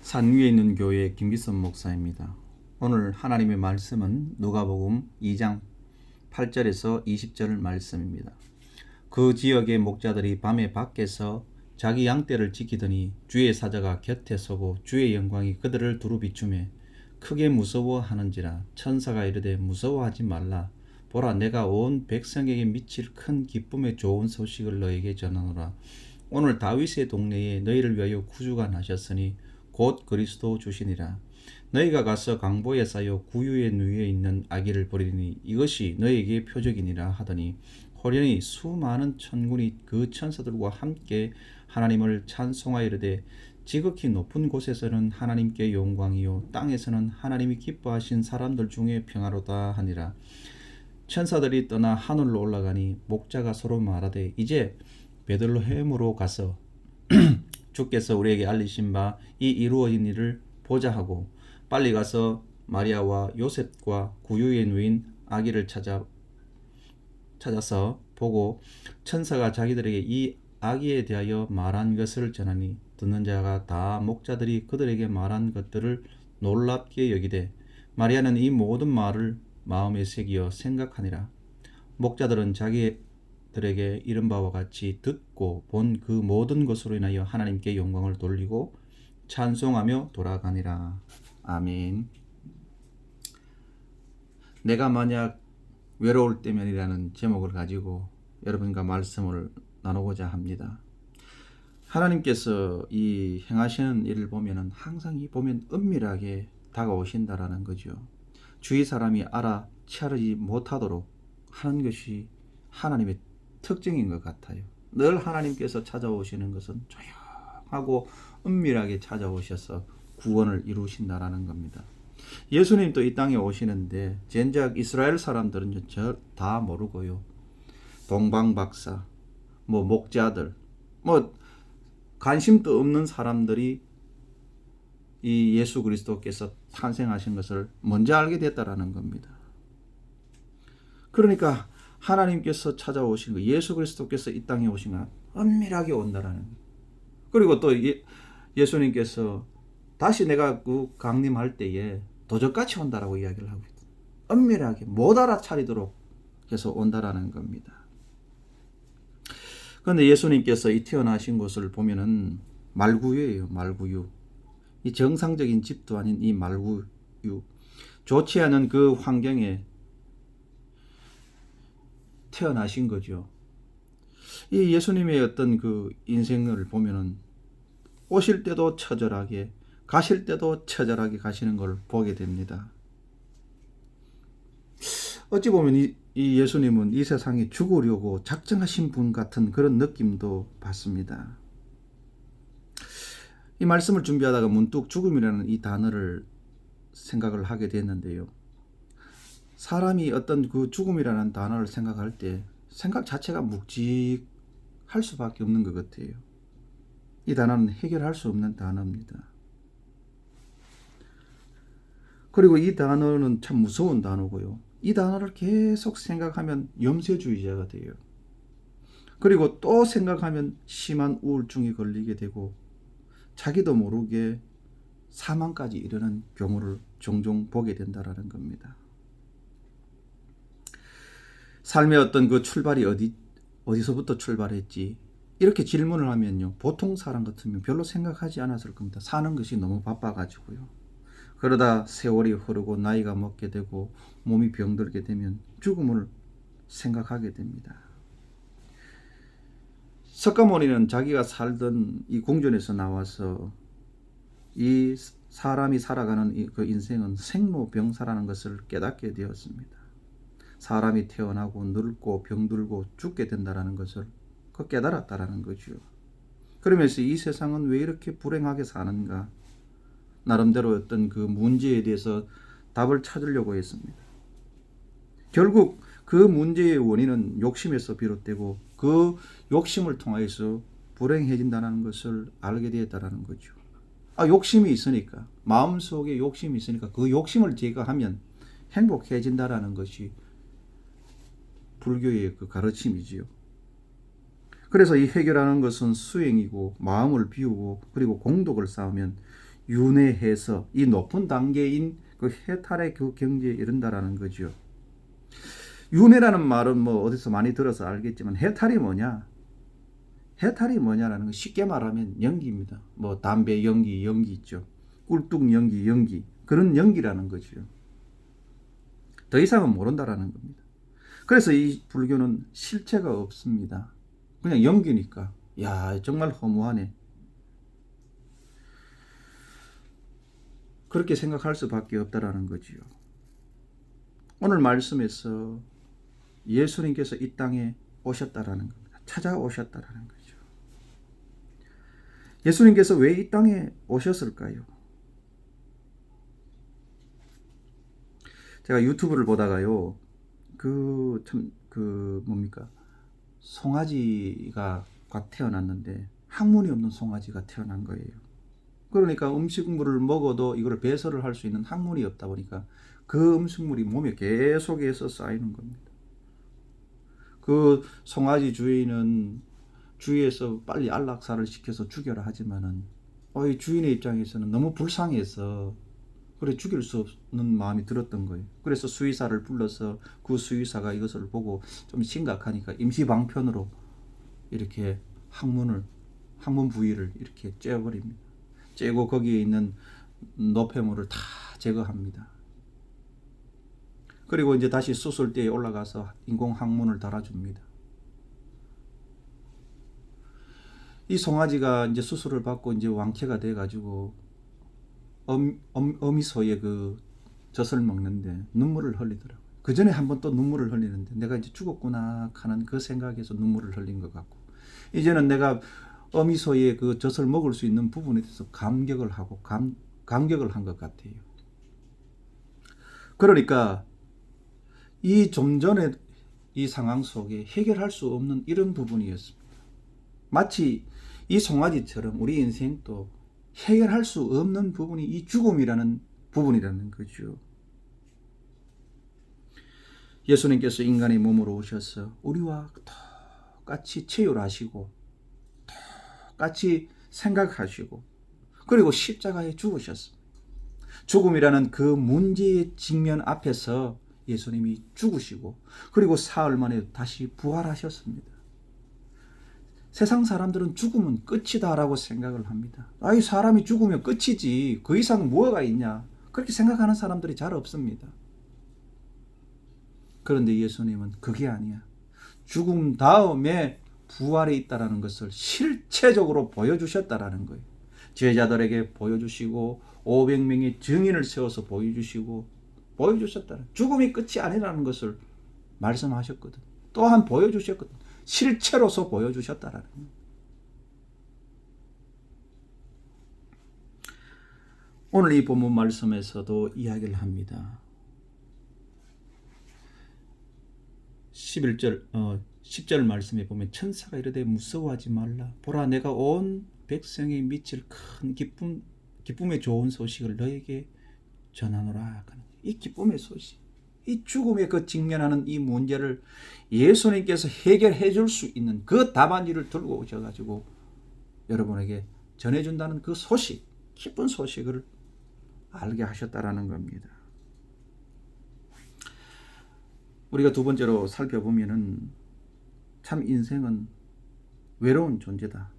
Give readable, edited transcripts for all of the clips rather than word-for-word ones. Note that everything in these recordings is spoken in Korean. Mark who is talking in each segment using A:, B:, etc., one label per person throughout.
A: 산 위에 있는 교회 김기선 목사입니다. 오늘 하나님의 말씀은 누가복음 2장 8절에서 20절 말씀입니다. 그 지역의 목자들이 밤에 밖에서 자기 양떼를 지키더니 주의 사자가 곁에 서고 주의 영광이 그들을 두루 비추매 크게 무서워하는지라. 천사가 이르되 무서워하지 말라. 보라, 내가 온 백성에게 미칠 큰 기쁨의 좋은 소식을 너에게 전하노라. 오늘 다윗의 동네에 너희를 위하여 구주가 나셨으니 곧 그리스도 주시니라. 너희가 가서 강보에 쌓여 구유에 누워 있는 아기를 버리니 이것이 너희에게 표적이니라 하더니 호련히 수많은 천군이 그 천사들과 함께 하나님을 찬송하여 이르되 지극히 높은 곳에서는 하나님께 영광이요 땅에서는 하나님이 기뻐하신 사람들 중에 평화로다 하니라. 천사들이 떠나 하늘로 올라가니 목자가 서로 말하되 이제 베들레헴으로 가서 주께서 우리에게 알리신 바 이 이루어진 일을 보자 하고 빨리 가서 마리아와 요셉과 구유에 누인 아기를 찾아서 보고 천사가 자기들에게 이 아기에 대하여 말한 것을 전하니 듣는 자가 다 목자들이 그들에게 말한 것들을 놀랍게 여기되 마리아는 이 모든 말을 마음에 새기어 생각하니라. 목자들은 자기들에게 이른 바와 같이 듣고 본 그 모든 것으로 인하여 하나님께 영광을 돌리고 찬송하며 돌아가니라. 아멘. 내가 만약 외로울 때면이라는 제목을 가지고 여러분과 말씀을 나누고자 합니다. 하나님께서 이 행하시는 일을 보면은 항상 보면 은밀하게 다가오신다라는 거죠. 주위 사람이 알아채지 못하도록 하는 것이 하나님의 특징인 것 같아요. 늘 하나님께서 찾아오시는 것은 조용하고 은밀하게 찾아오셔서 구원을 이루신다라는 겁니다. 예수님도 이 땅에 오시는데 젠작 이스라엘 사람들은 다 모르고요. 동방박사, 목자들, 관심도 없는 사람들이 이 예수 그리스도께서 탄생하신 것을 먼저 알게 됐다라는 겁니다. 그러니까 하나님께서 찾아오신 거, 예수 그리스도께서 이 땅에 오신 건 은밀하게 온다라는 거예요. 그리고 또 예수님께서 다시 내가 강림할 때에 도적같이 온다라고 이야기를 하고 있어요. 은밀하게 못 알아차리도록 해서 온다라는 겁니다. 그런데 예수님께서 이 태어나신 곳을 보면은 말구유예요. 말구유. 이 정상적인 집도 아닌 이 말구유. 좋지 않은 그 환경에 태어나신 거죠. 이 예수님의 어떤 그 인생을 보면은 오실 때도 처절하게, 가실 때도 처절하게 가시는 걸 보게 됩니다. 어찌 보면 이 예수님은 이 세상에 죽으려고 작정하신 분 같은 그런 느낌도 받습니다. 이 말씀을 준비하다가 문득 죽음이라는 이 단어를 생각을 하게 됐는데요. 사람이 어떤 그 죽음이라는 단어를 생각할 때 생각 자체가 묵직할 수밖에 없는 것 같아요. 이 단어는 해결할 수 없는 단어입니다. 그리고 이 단어는 참 무서운 단어고요. 이 단어를 계속 생각하면 염세주의자가 돼요. 그리고 또 생각하면 심한 우울증이 걸리게 되고 자기도 모르게 사망까지 이르는 경우를 종종 보게 된다라는 겁니다. 삶의 어떤 그 출발이 어디서부터 출발했지? 이렇게 질문을 하면요. 보통 사람 같으면 별로 생각하지 않았을 겁니다. 사는 것이 너무 바빠가지고요. 그러다 세월이 흐르고 나이가 먹게 되고 몸이 병들게 되면 죽음을 생각하게 됩니다. 석가모니는 자기가 살던 이 궁전에서 나와서 이 사람이 살아가는 그 인생은 생로병사라는 것을 깨닫게 되었습니다. 사람이 태어나고 늙고 병들고 죽게 된다는 것을 깨달았다라는 거죠. 그러면서 이 세상은 왜 이렇게 불행하게 사는가? 나름대로 어떤 그 문제에 대해서 답을 찾으려고 했습니다. 결국 그 문제의 원인은 욕심에서 비롯되고 그 욕심을 통해서 불행해진다는 것을 알게 되었다는 거죠. 욕심이 있으니까, 마음속에 욕심이 있으니까 그 욕심을 제거하면 행복해진다는 것이 불교의 그 가르침이지요. 그래서 이 해결하는 것은 수행이고 마음을 비우고 그리고 공덕을 쌓으면 윤회해서 이 높은 단계인 그 해탈의 그 경지에 이른다라는 거죠. 윤회라는 말은 뭐 어디서 많이 들어서 알겠지만 해탈이 뭐냐? 해탈이 뭐냐라는 거 쉽게 말하면 연기입니다. 뭐 담배 연기 있죠. 꿀뚝 연기 그런 연기라는 거죠. 더 이상은 모른다라는 겁니다. 그래서 이 불교는 실체가 없습니다. 그냥 연기니까. 야, 정말 허무하네. 그렇게 생각할 수밖에 없다라는 거지요. 오늘 말씀에서 예수님께서 이 땅에 오셨다라는 겁니다. 찾아오셨다라는 거죠. 예수님께서 왜 이 땅에 오셨을까요? 제가 유튜브를 보다가요, 뭡니까? 송아지가 태어났는데, 항문이 없는 송아지가 태어난 거예요. 그러니까 음식물을 먹어도 이걸 배설을 할 수 있는 항문이 없다 보니까 그 음식물이 몸에 계속해서 쌓이는 겁니다. 그 송아지 주인은 주위에서 빨리 안락사를 시켜서 죽여라 하지만은 이 주인의 입장에서는 너무 불쌍해서 그래 죽일 수 없는 마음이 들었던 거예요. 그래서 수의사를 불러서 그 수의사가 이것을 보고 좀 심각하니까 임시방편으로 이렇게 항문 부위를 이렇게 째어버립니다. 째고 거기에 있는 노폐물을 다 제거합니다. 그리고 이제 다시 수술대에 올라가서 인공 항문을 달아줍니다. 이 송아지가 이제 수술을 받고 이제 왕쾌가 돼가지고 어미소에 그 젖을 먹는데 눈물을 흘리더라고요. 그 전에 한 번 또 눈물을 흘리는데 내가 이제 죽었구나 하는 그 생각에서 눈물을 흘린 것 같고, 이제는 내가 어미소에 그 젖을 먹을 수 있는 부분에 대해서 감격을 하고 감격을 한 것 같아요. 그러니까 이 좀 전에 이 상황 속에 해결할 수 없는 이런 부분이었습니다. 마치 이 송아지처럼 우리 인생도 해결할 수 없는 부분이 이 죽음이라는 부분이라는 거죠. 예수님께서 인간의 몸으로 오셔서 우리와 똑같이 체휼하시고 똑같이 생각하시고 그리고 십자가에 죽으셨습니다. 죽음이라는 그 문제의 직면 앞에서 예수님이 죽으시고 그리고 사흘 만에 다시 부활하셨습니다. 세상 사람들은 죽으면 끝이다라고 생각을 합니다. 이 사람이 죽으면 끝이지 그 이상 뭐가 있냐, 그렇게 생각하는 사람들이 잘 없습니다. 그런데 예수님은 그게 아니야. 죽음 다음에 부활이 있다는 것을 실체적으로 보여주셨다라는 거예요. 제자들에게 보여주시고 500명의 증인을 세워서 보여주셨다는, 죽음이 끝이 아니라는 것을 말씀하셨거든. 또한 보여주셨거든. 실체로서 보여주셨다라는 거예요. 오늘 이 본문 말씀에서도 이야기를 합니다. 10절 말씀에 보면 천사가 이르되 무서워하지 말라. 보라 내가 온 백성이 미칠 큰 기쁨의 좋은 소식을 너에게 전하노라. 이 기쁨의 소식, 이 죽음에 그 직면하는 이 문제를 예수님께서 해결해 줄 수 있는 그 답안지를 들고 오셔가지고 여러분에게 전해준다는 그 소식, 기쁜 소식을 알게 하셨다라는 겁니다. 우리가 두 번째로 살펴보면은 참 인생은 외로운 존재다.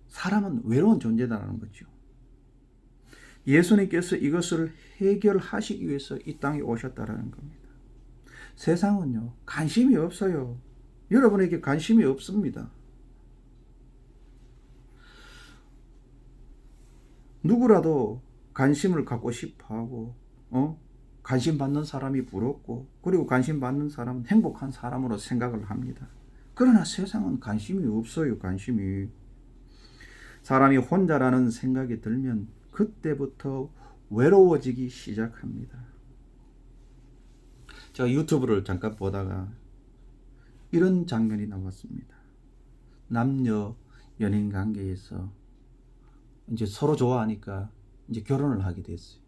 A: 사람은 외로운 존재다라는 거죠. 예수님께서 이것을 해결하시기 위해서 이 땅에 오셨다라는 겁니다. 세상은요, 관심이 없어요. 여러분에게 관심이 없습니다. 누구라도 관심을 갖고 싶어 하고, 관심 받는 사람이 부럽고, 그리고 관심 받는 사람은 행복한 사람으로 생각을 합니다. 그러나 세상은 관심이 없어요, 관심이. 사람이 혼자라는 생각이 들면 그때부터 외로워지기 시작합니다. 제가 유튜브를 잠깐 보다가 이런 장면이 나왔습니다. 남녀 연인 관계에서 이제 서로 좋아하니까 이제 결혼을 하게 됐어요.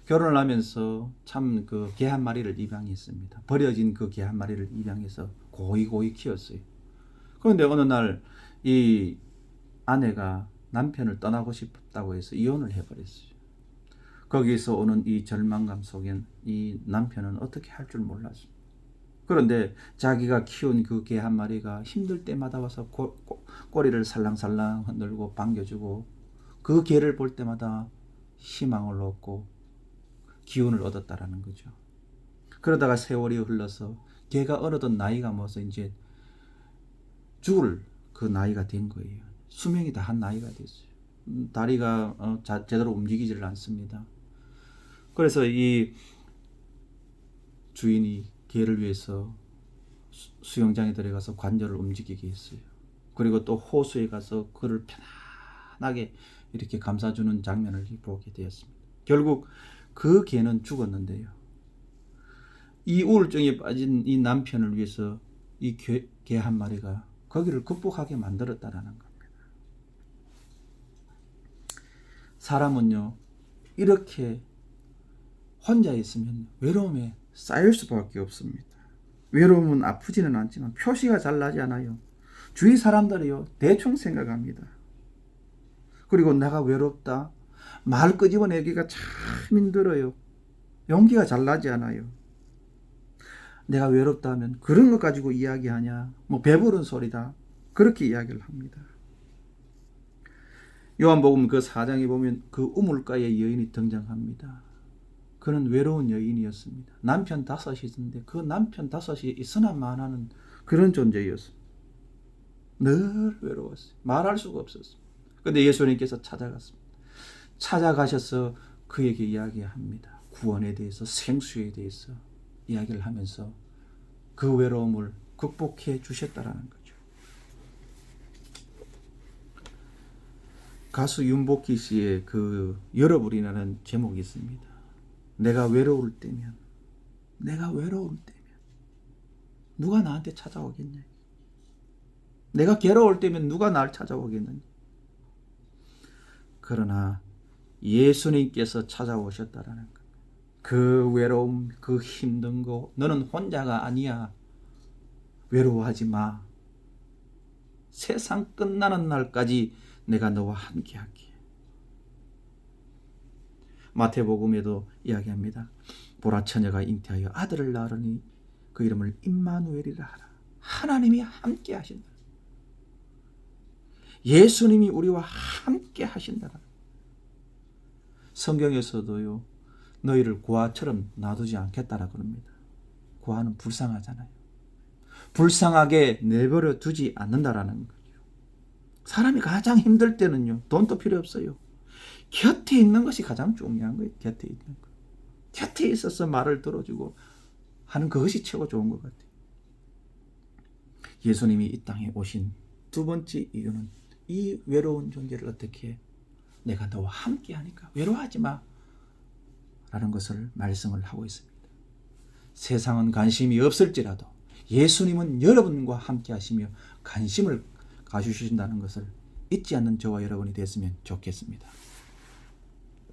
A: 결혼을 하면서 참 그 개 한 마리를 입양했습니다. 버려진 그 개 한 마리를 입양해서 고이 키웠어요. 그런데 어느 날 이 아내가 남편을 떠나고 싶다고 해서 이혼을 해버렸어요. 거기서 오는 이 절망감 속엔 이 남편은 어떻게 할 줄 몰랐어요. 그런데 자기가 키운 그 개 한 마리가 힘들 때마다 와서 꼬리를 살랑살랑 흔들고 반겨주고 그 개를 볼 때마다 희망을 얻고 기운을 얻었다라는 거죠. 그러다가 세월이 흘러서 개가 어느덧 나이가 먹어서 이제 죽을 그 나이가 된 거예요. 수명이 다 한 나이가 됐어요. 다리가 제대로 움직이지를 않습니다. 그래서 이 주인이 개를 위해서 수영장에 들어가서 관절을 움직이게 했어요. 그리고 또 호수에 가서 그를 편안하게 이렇게 감싸주는 장면을 보게 되었습니다. 결국 그 개는 죽었는데요. 이 우울증에 빠진 이 남편을 위해서 이 개 한 마리가 거기를 극복하게 만들었다라는 겁니다. 사람은요, 이렇게 혼자 있으면 외로움에 쌓일 수밖에 없습니다. 외로움은 아프지는 않지만 표시가 잘 나지 않아요. 주위 사람들이요, 대충 생각합니다. 그리고 내가 외롭다, 말 끄집어내기가 참 힘들어요. 용기가 잘 나지 않아요. 내가 외롭다 하면 그런 것 가지고 이야기하냐, 뭐 배부른 소리다, 그렇게 이야기를 합니다. 요한복음 그 4장에 보면 그 우물가의 여인이 등장합니다. 그는 외로운 여인이었습니다. 남편 5이 있었는데 그 남편 5이 있으나 마나는 그런 존재였습니다. 늘 외로웠어요. 말할 수가 없었습니다. 그런데 예수님께서 찾아갔습니다. 찾아가셔서 그에게 이야기합니다. 구원에 대해서, 생수에 대해서 이야기를 하면서 그 외로움을 극복해 주셨다라는 거죠. 가수 윤복희 씨의 그 여러분이라는 제목이 있습니다. 내가 외로울 때면 누가 나한테 찾아오겠냐. 내가 괴로울 때면 누가 날 찾아오겠느냐. 그러나 예수님께서 찾아오셨다라는 것. 그 외로움, 그 힘든 거, 너는 혼자가 아니야. 외로워하지 마. 세상 끝나는 날까지 내가 너와 함께 할게. 마태복음에도 이야기합니다. 보라, 처녀가 잉태하여 아들을 낳으니 그 이름을 임마누엘이라 하라. 하나님이 함께 하신다. 예수님이 우리와 함께 하신다. 성경에서도요, 너희를 고아처럼 놔두지 않겠다라 그럽니다. 고아는 불쌍하잖아요. 불쌍하게 내버려 두지 않는다라는 거죠. 사람이 가장 힘들 때는요, 돈도 필요 없어요. 곁에 있는 것이 가장 중요한 거예요. 곁에 있는 거. 곁에 있어서 말을 들어주고 하는 그것이 최고 좋은 것 같아요. 예수님이 이 땅에 오신 두 번째 이유는 이 외로운 존재를 어떻게 내가 너와 함께 하니까 외로워하지 마 라는 것을 말씀을 하고 있습니다. 세상은 관심이 없을지라도 예수님은 여러분과 함께 하시며 관심을 가주신다는 것을 잊지 않는 저와 여러분이 됐으면 좋겠습니다.